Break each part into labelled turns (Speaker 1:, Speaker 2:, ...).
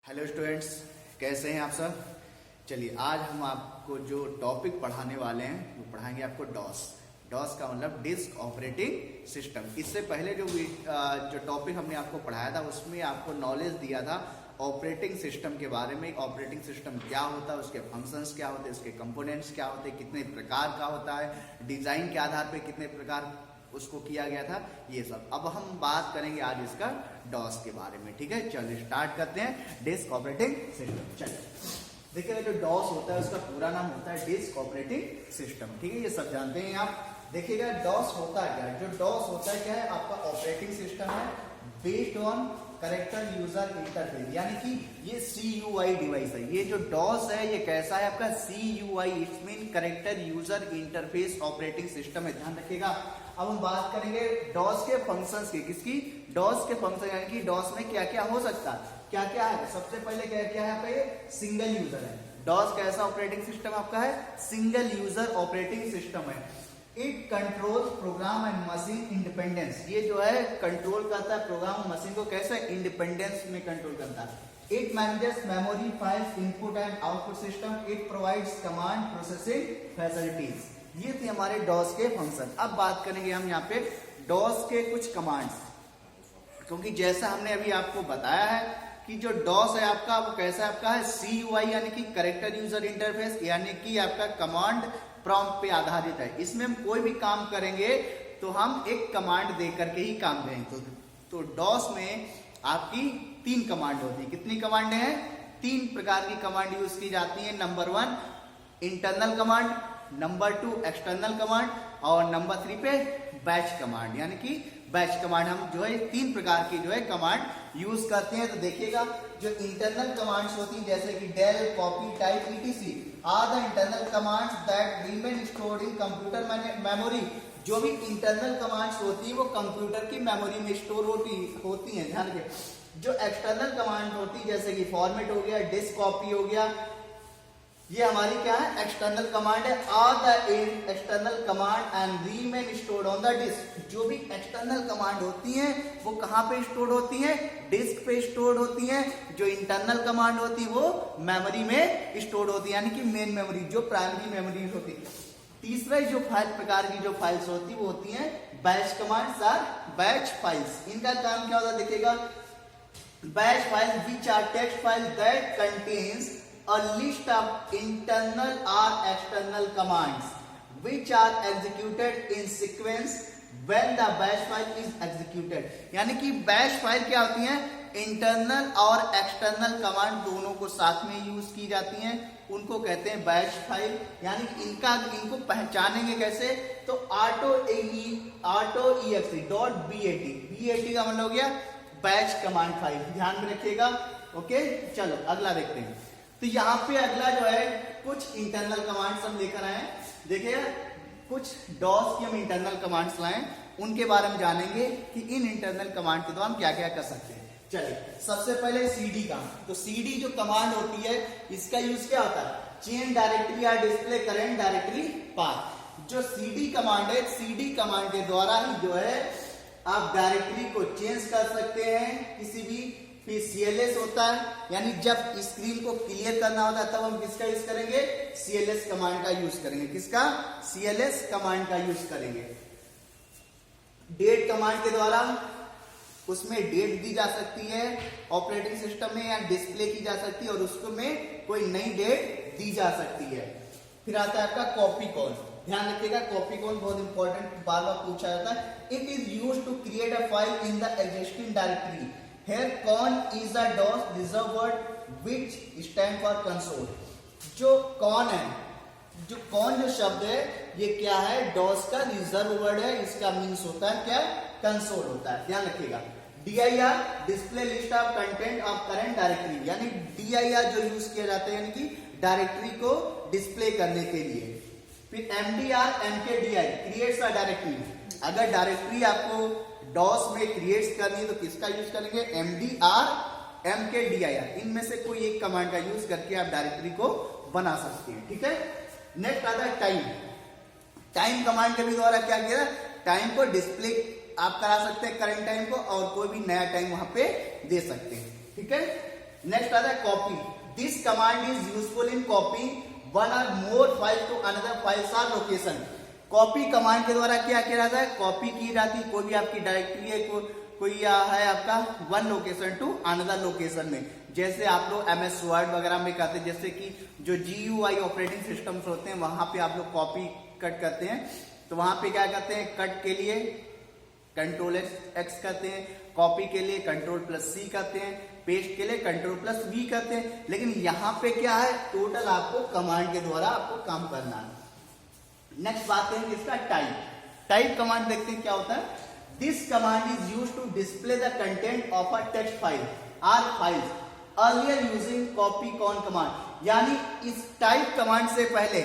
Speaker 1: Hello students, कैसे हैं आप सब। चलिए आज हम आपको जो टॉपिक पढ़ाने वाले हैं वो पढ़ाएंगे आपको डॉस। डॉस का मतलब डिस्क ऑपरेटिंग सिस्टम। इससे पहले जो टॉपिक हमने आपको पढ़ाया था उसमें आपको नॉलेज दिया था ऑपरेटिंग सिस्टम के बारे में। ऑपरेटिंग सिस्टम क्या होता है, उसके फंक्शंस क्या होते हैं, उसके कंपोनेंट्स क्या होते हैं, कितने प्रकार का होता है, डिजाइन के आधार पर कितने प्रकार उसको किया गया था, ये सब। अब हम बात करेंगे आज इसका डॉस के बारे में। ठीक है, चलिए स्टार्ट करते हैं डिस्क ऑपरेटिंग सिस्टम। चलिए देखिए, जो डॉस होता है उसका पूरा नाम होता है डिस्क ऑपरेटिंग सिस्टम। ठीक है, ये सब जानते हैं आप। देखिएगा डॉस होता है क्या है। जो डॉस होता है क्या है, आपका ऑपरेटिंग सिस्टम है based on character user interface, यानी कि ये CUI डिवाइस है। ये जो डॉस है ये कैसा है आपका CUI, it's mean character user interface operating system है, ध्यान रखिएगा। अब हम बात करेंगे डॉस के फंक्शंस की। किसकी? डॉस के फंक्शन, यानी कि डॉस में क्या क्या हो सकता है, क्या क्या है। सबसे पहले क्या क्या है आपका, ये सिंगल यूजर है। डॉस कैसा ऑपरेटिंग सिस्टम आपका है, सिंगल यूजर ऑपरेटिंग सिस्टम है। It control program and machine independence. ये जो है कंट्रोल करता है प्रोग्राम मशीन को, कैसे इंडिपेंडेंस में कंट्रोल करता है। It manages memory files, input and output system. It provides command processing facilities. ये थे हमारे डॉस के फंक्शन। अब बात करेंगे हम यहाँ पे डॉस के कुछ कमांड्स, क्योंकि जैसा हमने अभी आपको बताया है कि जो डॉस है आपका वो कैसा आपका है CUI, यानी कि करेक्टर यूजर इंटरफेस, यानी कि आपका कमांड प्रॉम्प्ट पे आधारित है। इसमें हम कोई भी काम करेंगे तो हम एक कमांड दे करके ही काम करेंगे। तो डॉस में आपकी 3 कमांड होती है। कितनी कमांड हैं? 3 प्रकार की कमांड यूज की जाती है। Number 1 internal command, number 2 external command, और नंबर 3 पे बैच कमांड, यानी कि बैच कमांड। हम जो है 3 प्रकार की जो है कमांड यूज करते हैं। तो देखिएगा जो इंटरनल कमांड्स होती हैं जैसे कि del, copy, type, etc are the internal commands that remain stored in computer memory. जो भी इंटरनल कमांड्स होती है वो कंप्यूटर की मेमोरी में स्टोर होती हैं, ध्यान रखिए। जो एक्सटर्नल कमांड होती है जैसे कि फॉर्मेट हो गया, डिस्क कॉपी हो गया, ये हमारी क्या है एक्सटर्नल कमांड है। Are the external command and remain stored on the disk. जो भी एक्सटर्नल कमांड होती हैं वो कहां पे स्टोर होती हैं, डिस्क पे स्टोर होती हैं। जो इंटरनल कमांड होती है वो मेमोरी में स्टोर होती है, यानी कि मेन मेमोरी, जो प्राइमरी मेमोरी होती है। तीसरा जो फाइल प्रकार की जो फाइल्स होती है वो होती हैं बैच कमांड्स और बैच फाइल्स। इनका काम क्या होता है देखिएगा, batch file which are text file that contains a list of internal or external commands which are executed in sequence when the bash file is executed। यानी कि बैश फाइल क्या होती है, इंटरनल और एक्सटर्नल कमांड दोनों को साथ में यूज की जाती हैं, उनको कहते हैं बैश फाइल। यानी इनको पहचानेंगे कैसे, तो .exe का मतलब हो गया बैच कमांड फाइल, ध्यान में रखिएगा। ओके, चलो अगला देखते हैं। तो यहाँ पे अगला जो है कुछ इंटरनल कमांड्स हम लेकर आए। देखिए कुछ डॉस की हम इंटरनल कमांड्स लाए, उनके बारे में जानेंगे कि इन इंटरनल कमांड के द्वारा हम क्या क्या कर सकते हैं। चलिए सबसे पहले CD का। तो CD जो कमांड होती है इसका यूज क्या होता है, चेंज डायरेक्टरी या डिस्प्ले करेंट डायरेक्टरी पाथ। जो CD कमांड है, CD कमांड के द्वारा ही जो है आप डायरेक्टरी को चेंज कर सकते हैं किसी भी। फिर CLS होता है, यानी जब स्क्रीन को क्लियर करना होता है तब हम किसका यूज करेंगे, CLS कमांड का यूज करेंगे। किसका? CLS कमांड का यूज करेंगे। डेट कमांड के द्वारा उसमें डेट दी जा सकती है ऑपरेटिंग सिस्टम में, या डिस्प्ले की जा सकती है और उसको में कोई नई डेट दी जा सकती है। फिर आता है आपका कॉपी कॉल, ध्यान रखिएगा कॉपी कॉल बहुत इंपॉर्टेंट, बार बार पूछा जाता है। It is used to create a file in the existing directory. Here con is a DOS reserved word which stand for console। जो con है, जो con जो शब्द है ये क्या है, DOS का रिजर्व वर्ड है। इसका मीन्स होता है क्या, कंसोल होता है, ध्यान रखिएगा। DIR display list of content of current directory, यानी DIR जो यूज किया जाता है यानी कि डायरेक्टरी को डिस्प्ले करने के लिए। फिर MDR MKDI creates a directory. अगर डायरेक्टरी आपको डॉस में क्रिएट करनी है तो किसका यूज करेंगे, MDR MKDIR, इनमें से कोई एक कमांड का यूज करके आप डायरेक्टरी को बना सकते हैं। ठीक है, नेक्स्ट आता है टाइम। टाइम कमांड के भी द्वारा क्या किया, टाइम को डिस्प्ले आप करा सकते हैं करंट टाइम को, और कोई भी नया टाइम वहां पे दे सकते हैं। ठीक है, नेक्स्ट आता है copy. This command is useful in copy one or more file to another files or location. Copy command के द्वारा क्या किया जाता है, कॉपी की जाती है कोई भी आपकी डायरेक्टरी है, कोई है आपका one location to another location में। जैसे आप लोग MS वर्ड वगैरह में करते हैं, जैसे कि जो GUI ऑपरेटिंग सिस्टम्स होते हैं वहां पे आप लोग कॉपी कट करते हैं, तो वहां पे क्या करते हैं, कट के लिए Ctrl+X करते हैं, कॉपी के लिए Ctrl+C करते हैं, पेस्ट के लिए Ctrl+V करते हैं। लेकिन यहाँ पे क्या है, टोटल आपको कमांड के द्वारा आपको काम करना है। नेक्स्ट बात है इसका टाइप। टाइप कमांड देखते हैं क्या होता है। This command is used to display the content of a text file or files earlier using copy con command. यानी इस टाइप कमांड से पहले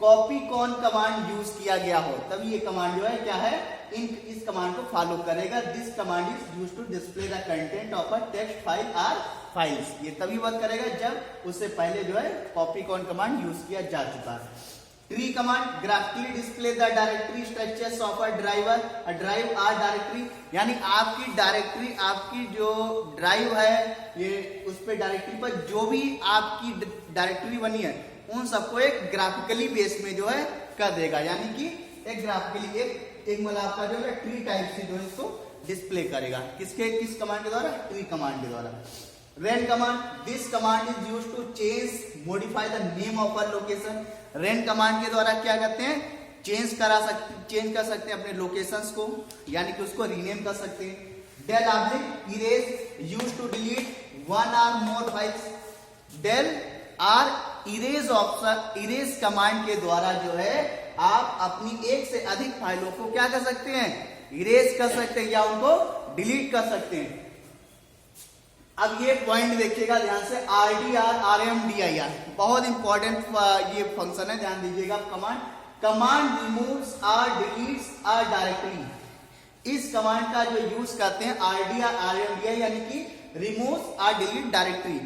Speaker 1: कॉपी कॉन कमांड यूज किया गया हो तभी ये कमांड जो है क्या है, इस कमांड को फॉलो करेगा। This command is used to display the content of a text file or files. ये तभी वर्क करेगा जब उससे पहले जो है कॉपी कॉन कमांड यूज किया जा चुका है। Tree command graphically display the directory structures of a driver, a drive or directory. यानी आपकी डायरेक्टरी, आपकी जो ड्राइव है ये उस पे डायरेक्टरी पर जो भी आपकी डायरेक्टरी बनी है उन सबको एक ग्राफिकली बेस में जो है कर देगा। यानी कि एक ग्राफिकली एक मतलब आपका जो है ट्री टाइप से जो है इसको डिस्प्ले करेगा। किस कमांड के द्वारा, ट्री कमांड के द्वारा। Ren command, this command is used to change modify the name of a location. Ren command के द्वारा क्या करते हैं, चेंज कर सकते हैं अपने लोकेशंस को, यानी कि उसको रीनेम कर सकते हैं। Del oblique erase used to delete one or more files. Del or erase option, erase command के द्वारा जो है आप अपनी एक से अधिक फाइलों को क्या कर सकते हैं, इरेज कर सकते हैं या उनको डिलीट कर सकते हैं। अब ये पॉइंट देखिएगा ध्यान से, RDR RM DIR बहुत इंपॉर्टेंट ये फंक्शन है, ध्यान दीजिएगा। कमांड रिमूव्स और डिलीट्स अ डायरेक्टरी। इस कमांड का जो यूज करते हैं RDR RM DIR यानी कि रिमूव्स और डिलीट डायरेक्टरी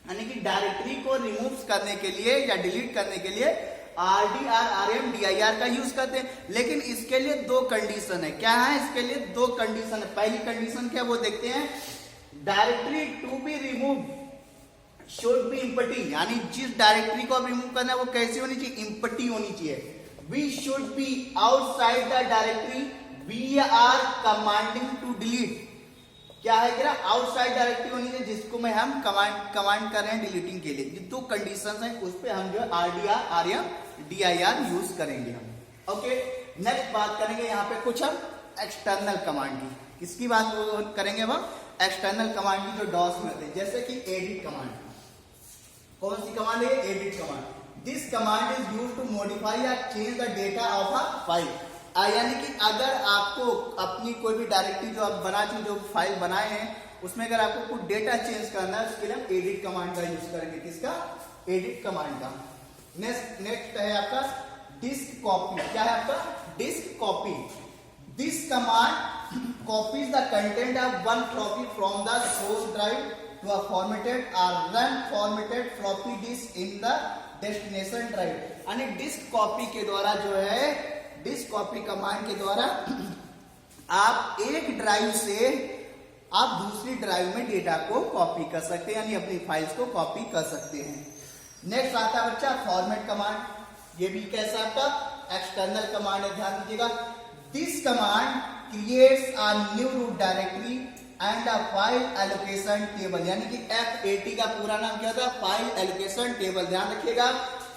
Speaker 1: यानी कि डायरेक्टरी को रिमूव करने के लिए या डिलीट करने के लिए RDR RM DIR का यूज करते हैं। लेकिन इसके लिए दो कंडीशन है। क्या है इसके लिए, दो कंडीशन है। पहली कंडीशन क्या वो देखते हैं, directory to be remove should be empty. यानी जिस डायरेक्टरी को रिमूव करना है वो कैसी होनी चाहिए, एम्प्टी होनी चाहिए। We should be outside the directory, we are commanding to delete. क्या है क्या, आउटसाइड डायरेक्टरी होनी चाहिए जिसको में हम कमांड कर रहे हैं डिलीटिंग के लिए। ये दो कंडीशंस हैं, उस पे हम जो है RDR RM DIR यूज करेंगे हम। ओके, नेक्स्ट बात करेंगे यहाँ पे कुछ हम एक्सटर्नल कमांड की। किसकी बात करेंगे हम, एक्सटर्नल कमांड की जो डॉस में होते हैं, जैसे कि एडिट कमांड। कौन सी कमांड है, edit command. This command is used to modify या change the data of a file. यानी कि अगर आपको अपनी कोई भी डायरेक्टरी जो आप बना चुके, जो फाइल बनाए हैं उसमें अगर आपको कुछ डेटा चेंज करना है उसके लिए हम एडिट कमांड का यूज करेंगे। किसका, एडिट कमांड का। नेक्स्ट है आपका डिस्क कॉपी। क्या है आपका, disk copy. This command copies the content of one floppy from the source drive to a formatted or unformatted floppy disk in the destination drive. यानी disk copy के द्वारा जो है, डिस्क कॉपी कमांड के द्वारा आप एक drive से आप दूसरी ड्राइव में डेटा को कॉपी कर सकते हैं, यानी अपनी फाइल्स को कॉपी कर सकते हैं। नेक्स्ट आता है बच्चा फॉर्मेट कमांड। ये भी कैसा आपका एक्सटर्नल कमांड है, ध्यान दीजिएगा। This command creates a new root directory and a file allocation table. यानी कि FAT का पूरा नाम क्या था, फाइल एलोकेशन टेबल। ध्यान रखिएगा,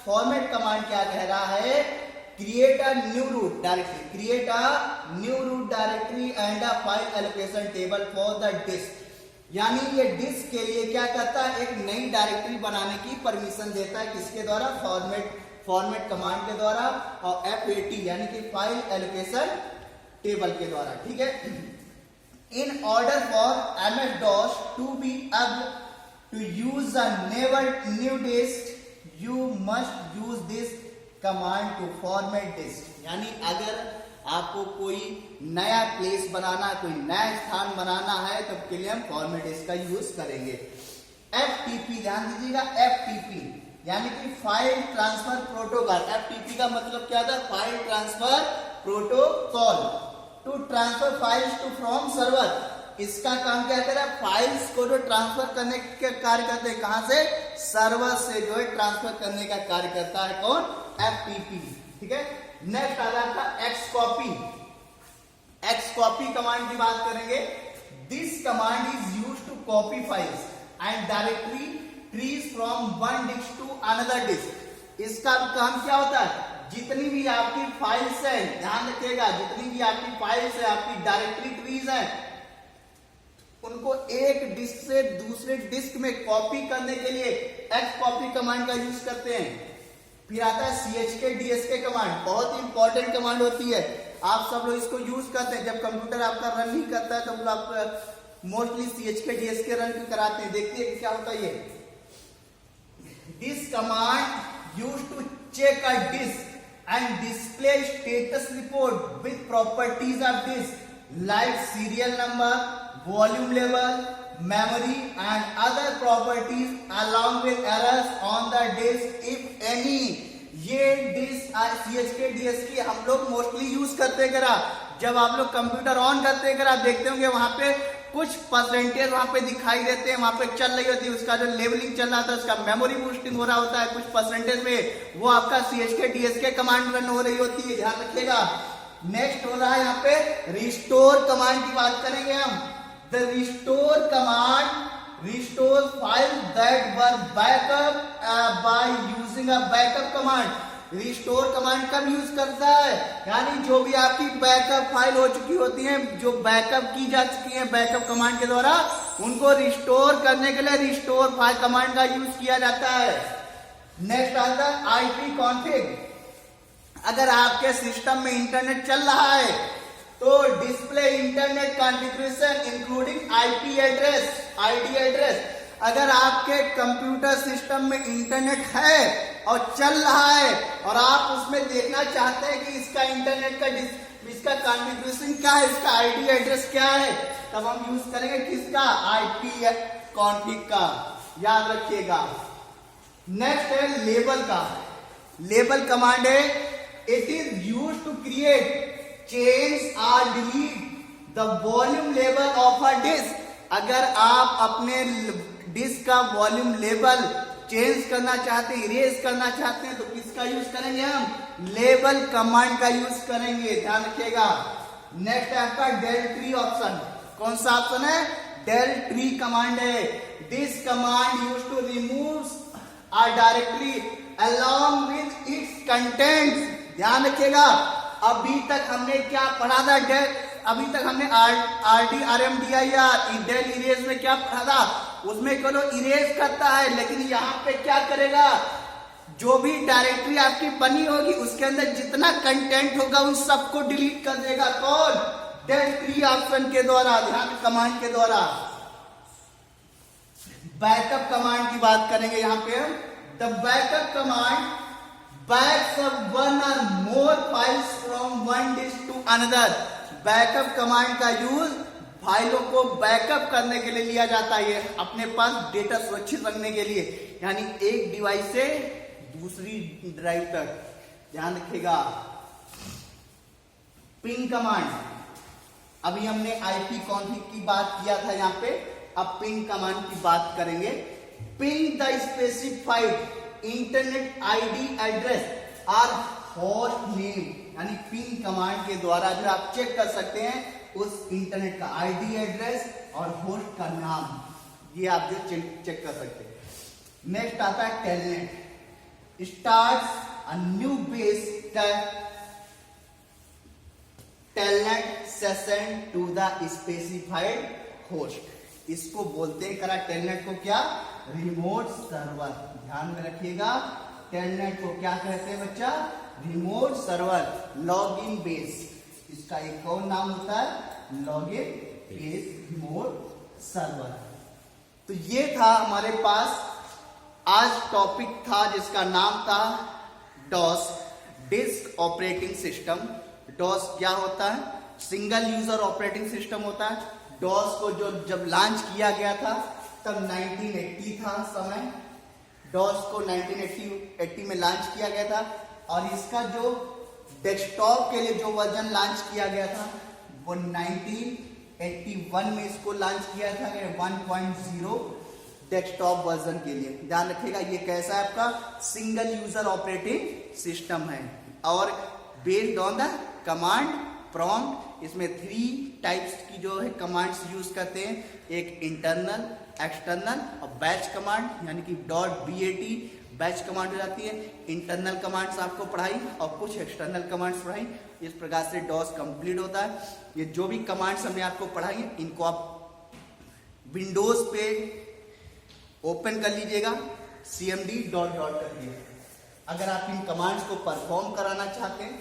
Speaker 1: फॉर्मेट कमांड क्या कह रहा है, create a new root directory, create a new root directory and a file allocation table for the disk। यानी ये डिस्क के लिए क्या करता है, एक नई डायरेक्टरी बनाने की परमिशन देता है। किसके द्वारा, फॉर्मेट कमांड के द्वारा और FAT यानी कि फाइल एलोकेशन टेबल के द्वारा। ठीक है, in order for MS-DOS to be able to use a new disk you must use this command to format disk. यानी अगर आपको कोई नया प्लेस बनाना, कोई नया स्थान बनाना है तब के लिए हम फॉर्मेट डिस्क का यूज करेंगे। FTP, ध्यान दीजिएगा, FTP यानी कि फाइल ट्रांसफर प्रोटोकॉल। FTP का मतलब क्या था, file transfer protocol. To transfer files to from server इसका काम क्या करे, फाइल्स को जो ट्रांसफर करने का कार्य करते हैं, कहां से, सर्वर से जो है ट्रांसफर करने का कार्य करता है कौन, FTP। ठीक है, नेक्स्ट आ जाता है X copy. X copy command की बात करेंगे। This command is used to copy files and directly trees from one disk to another disk. इसका काम क्या होता है, जितनी भी आपकी फाइल्स है, ध्यान रखिएगा, जितनी भी आपकी फाइल्स है, आपकी डायरेक्टरी ट्रीज है, उनको एक डिस्क से दूसरे डिस्क में कॉपी करने के लिए एक्स कॉपी कमांड का यूज करते हैं। फिर आता है CHK DSK कमांड, बहुत ही इंपॉर्टेंट कमांड होती है, आप सब लोग इसको यूज करते हैं। जब कंप्यूटर आपका रन नहीं करता है तो आप मोस्टली CHK DSK रन कराते हैं। देखिए क्या होता है ये, this command use to check a disk and display status report with properties of disk like serial number, volume level, memory and other properties along with errors on the disk if any। ये disc CHK DSK हम लोग mostly use करते करा, जब आप लोग computer on करते करा देखते होंगे वहां पे कुछ परसेंटेज वहां पे दिखाई देते हैं, वहां पे चल रही होती है, उसका जो लेवलिंग चल रहा था, उसका मेमोरी बूस्टिंग हो रहा होता है कुछ परसेंटेज में, वो आपका CHK DSK कमांड रन हो रही होती है, ध्यान रखिएगा। नेक्स्ट हो रहा है यहाँ पे रिस्टोर कमांड की बात करेंगे हम। The restore command restore file that were backup by using a backup command. Restore command कब यूज करता है, यानी जो भी आपकी बैकअप फाइल हो चुकी होती है, जो बैकअप की जा चुकी है बैकअप कमांड के द्वारा, उनको रिस्टोर करने के लिए रिस्टोर फाइल कमांड का यूज किया जाता है। नेक्स्ट आता है IP कॉन्फ़िग। अगर आपके सिस्टम में इंटरनेट चल रहा है तो display internet configuration including IP address, ID address. अगर आपके कंप्यूटर सिस्टम में इंटरनेट है और चल रहा है और आप उसमें देखना चाहते हैं कि इसका इंटरनेट का इसका कॉन्फ़िगरेशन क्या है, इसका ID एड्रेस क्या है, तब हम यूज करेंगे किसका, IP कॉन्फ़िग का, याद रखिएगा। नेक्स्ट है लेबल का। लेबल कमांड है, it is used to create, change और डिलीट द वॉल्यूम लेवल ऑफ अ डिस्क। अगर आप अपने डिस्क का वॉल्यूम लेवल चेंज करना चाहते हैं, इरेज करना चाहते हैं, तो किसका यूज करेंगे हम, लेबल कमांड का यूज करेंगे, ध्यान रखिएगा। नेक्स्ट है आपका डेल ट्री ऑप्शन। कौन सा ऑप्शन है, डेल ट्री कमांड है। This command use to remove a directory along with its contents। ध्यान रखिएगा, अभी तक हमने क्या पढ़ा था, अभी तक हमने RDRMDIR डेल इरेज में क्या पढ़ा था, उसमें केवल इरेज करता है, लेकिन यहाँ पे क्या करेगा, जो भी डायरेक्टरी आपकी बनी होगी उसके अंदर जितना कंटेंट होगा उन सबको डिलीट कर देगा। कौन, डेल ट्री ऑप्शन के द्वारा, ध्यान, कमांड के द्वारा। बैकअप कमांड की बात करेंगे यहाँ पे हम। The backup command backs up one or more files from one disk to another. Backup command का यूज फाइलों को बैकअप करने के लिए लिया जाता है, अपने पास डेटा सुरक्षित रखने के लिए, यानी एक डिवाइस से दूसरी ड्राइव तक, ध्यान रखिएगा। पिंग कमांड, अभी हमने IP कॉन्फ़िग की बात किया था यहाँ पे, अब पिंग कमांड की बात करेंगे। Ping the specified internet ID address और होस्ट नेम, यानी पिंग कमांड के द्वारा जो आप चेक कर सकते हैं उस इंटरनेट का ID एड्रेस और होस्ट का नाम, ये आप जो चेक कर सकते हैं। नेक्स्ट आता है telnet. Starts a new base telnet session to the specified host. इसको बोलते हैं करा टेलनेट को क्या, रिमोट सर्वर। ध्यान में रखिएगा, टेलनेट को क्या कहते हैं बच्चा, रिमोट सर्वर, लॉगिन बेस। इसका एक और नाम होता है लॉगिन बेस रिमोट सर्वर। तो ये था हमारे पास आज टॉपिक था जिसका नाम था DOS, disk operating system. DOS क्या होता है, सिंगल यूजर ऑपरेटिंग सिस्टम होता है। डॉस को जो जब लॉन्च किया गया था तब 1980 था समय, डॉस को 1980 में लॉन्च किया गया था, और इसका जो डेस्कटॉप के लिए जो वर्जन लॉन्च किया गया था वो 19 81 में इसको लॉन्च किया था 1.0 डेस्कटॉप वर्जन के लिए। ध्यान रखिएगा ये कैसा है आपका सिंगल यूजर ऑपरेटिंग सिस्टम है और based on the command prompt. इसमें 3 टाइप्स की जो है कमांड्स यूज करते हैं, एक इंटरनल, एक्सटर्नल और बैच कमांड, यानी कि .bat बैच कमांड हो जाती है। इंटरनल कमांड्स आपको पढ़ाई और कुछ एक्सटर्नल कमांड्स पढ़ाई। इस प्रकार से डॉस कंप्लीट होता है। ये जो भी कमांड्स हमने आपको पढ़ाई है इनको आप विंडोज पे ओपन कर लीजिएगा, cmd डॉट करके। अगर आप इन कमांड्स को परफॉर्म कराना चाहते हैं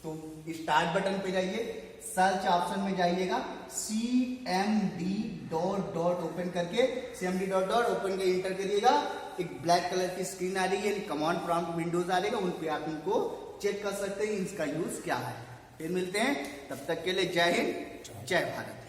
Speaker 1: तो स्टार्ट बटन पे जाइए, सर्च ऑप्शन में जाइएगा, cmd डॉट ओपन करके cmd डॉट ओपन के इंटर करिएगा। एक ब्लैक कलर की स्क्रीन आ रही है, कमांड प्रॉम्प्ट विंडोज आ रहेगा, उन पे आप इनको चेक कर सकते हैं इसका यूज क्या है। फिर मिलते हैं, तब तक के लिए जय हिंद, जय भारत।